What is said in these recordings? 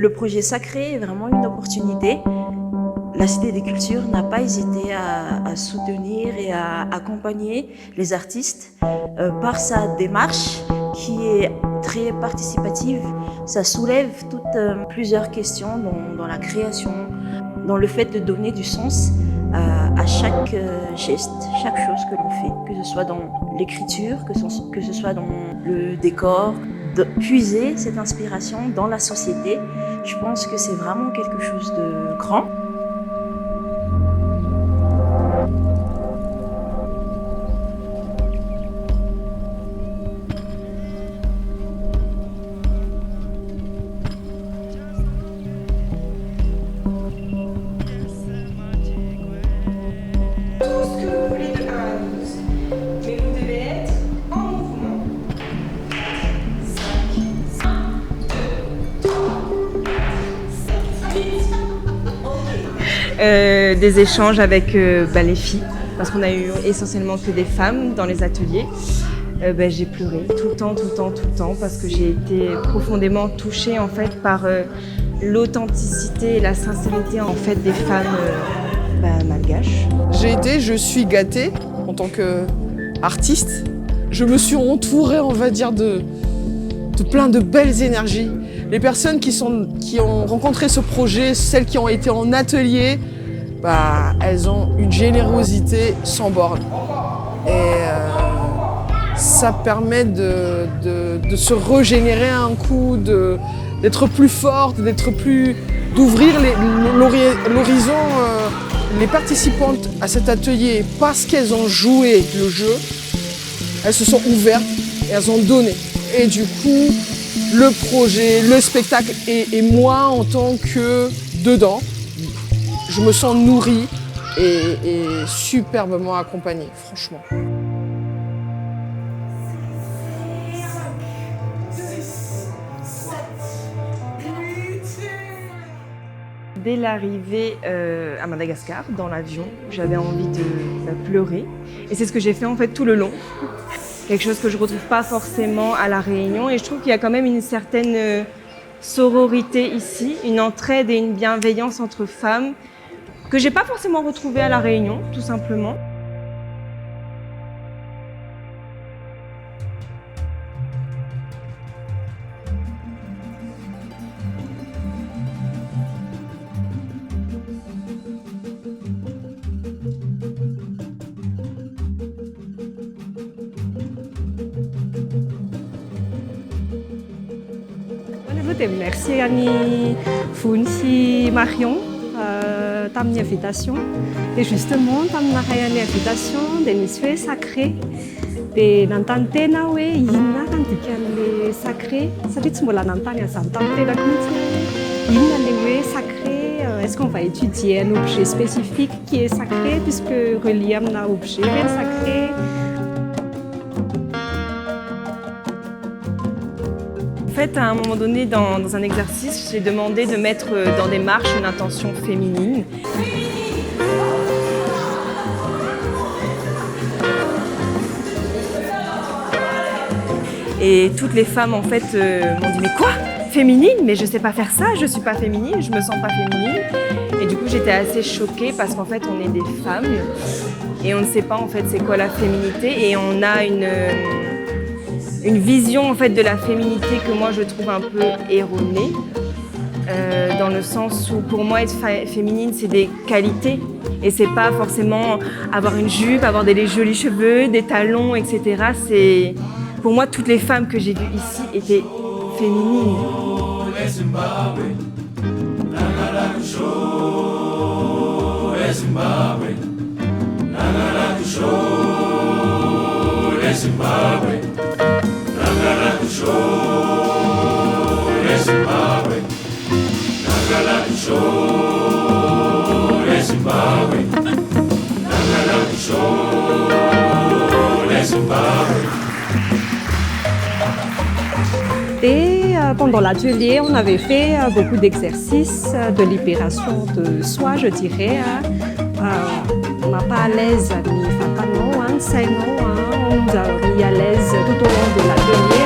Le projet Sacré est vraiment une opportunité. La Cité des Cultures n'a pas hésité à soutenir et à accompagner les artistes par sa démarche qui est très participative. Ça soulève plusieurs questions dans la création, dans le fait de donner du sens à chaque geste, chaque chose que l'on fait, que ce soit dans l'écriture, que ce soit dans le décor, de puiser cette inspiration dans la société. Je pense que c'est vraiment quelque chose de grand. Des échanges avec les filles, parce qu'on a eu essentiellement que des femmes dans les ateliers. J'ai pleuré tout le temps, parce que j'ai été profondément touchée en fait par l'authenticité et la sincérité en fait des femmes malgaches. Je suis gâtée en tant qu'artiste. Je me suis entourée, on va dire, de plein de belles énergies. Les personnes qui ont rencontré ce projet, celles qui ont été en atelier, elles ont une générosité sans borne. Et ça permet de se régénérer un coup, d'être plus forte, d'ouvrir l'horizon. Les participantes à cet atelier, parce qu'elles ont joué le jeu, elles se sont ouvertes et elles ont donné. Et du coup, le projet, le spectacle et moi en tant que dedans, je me sens nourrie et superbement accompagnée, franchement. Dès l'arrivée à Madagascar, dans l'avion, j'avais envie de pleurer. Et c'est ce que j'ai fait en fait tout le long. Quelque chose que je ne retrouve pas forcément à La Réunion. Et je trouve qu'il y a quand même une certaine sororité ici, une entraide et une bienveillance entre femmes que je n'ai pas forcément retrouvée à La Réunion, tout simplement. Merci Annie Founsi Marion pour l'invitation. Et justement, pour l'invitation de l'Institut Sacré, de l'Antantena, il y a un sacré. Ça veut dire que l'Antantena sacré. Est-ce qu'on va étudier un objet spécifique qui est sacré, puisque Reliam a un objet sacré? En fait, à un moment donné, dans un exercice, j'ai demandé de mettre dans des marches une intention féminine. Et toutes les femmes, en fait, m'ont dit « Mais quoi ? Féminine ? Mais je sais pas faire ça, je suis pas féminine, je me sens pas féminine. » Et du coup, j'étais assez choquée parce qu'en fait, on est des femmes et on ne sait pas, en fait, c'est quoi la féminité. Et on a une vision en fait de la féminité que moi je trouve un peu erronée, dans le sens où pour moi être féminine c'est des qualités et c'est pas forcément avoir une jupe, avoir des jolis cheveux, des talons, etc. C'est pour moi toutes les femmes que j'ai vues ici étaient féminines. Et pendant l'atelier, on avait fait beaucoup d'exercices de libération de soi, je dirais. On n'a pas à l'aise, ni fatano, on nous a mis à l'aise tout au long de l'atelier.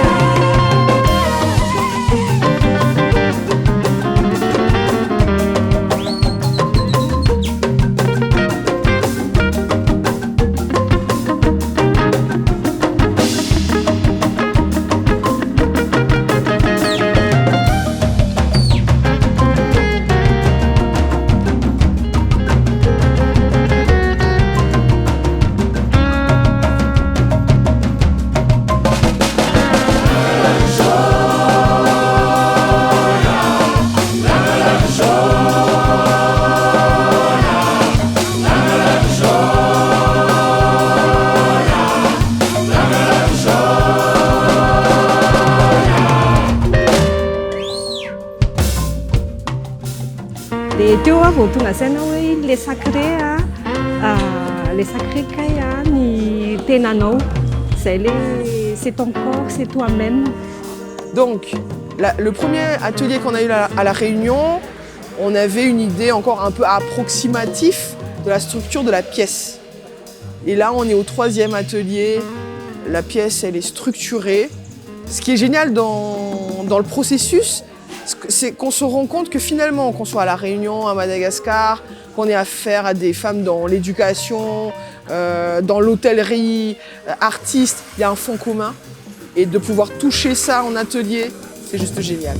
voatonga saina hoe le sacré kaya ny tenanao. C'est ton corps, c'est toi-même. Donc, le premier atelier qu'on a eu à La Réunion, on avait une idée encore un peu approximative de la structure de la pièce. Et là, on est au 3e atelier. La pièce, elle est structurée. Ce qui est génial dans le processus, c'est qu'on se rend compte que finalement, qu'on soit à La Réunion, à Madagascar, qu'on ait affaire à des femmes dans l'éducation, dans l'hôtellerie, artistes, il y a un fond commun. Et de pouvoir toucher ça en atelier, c'est juste génial.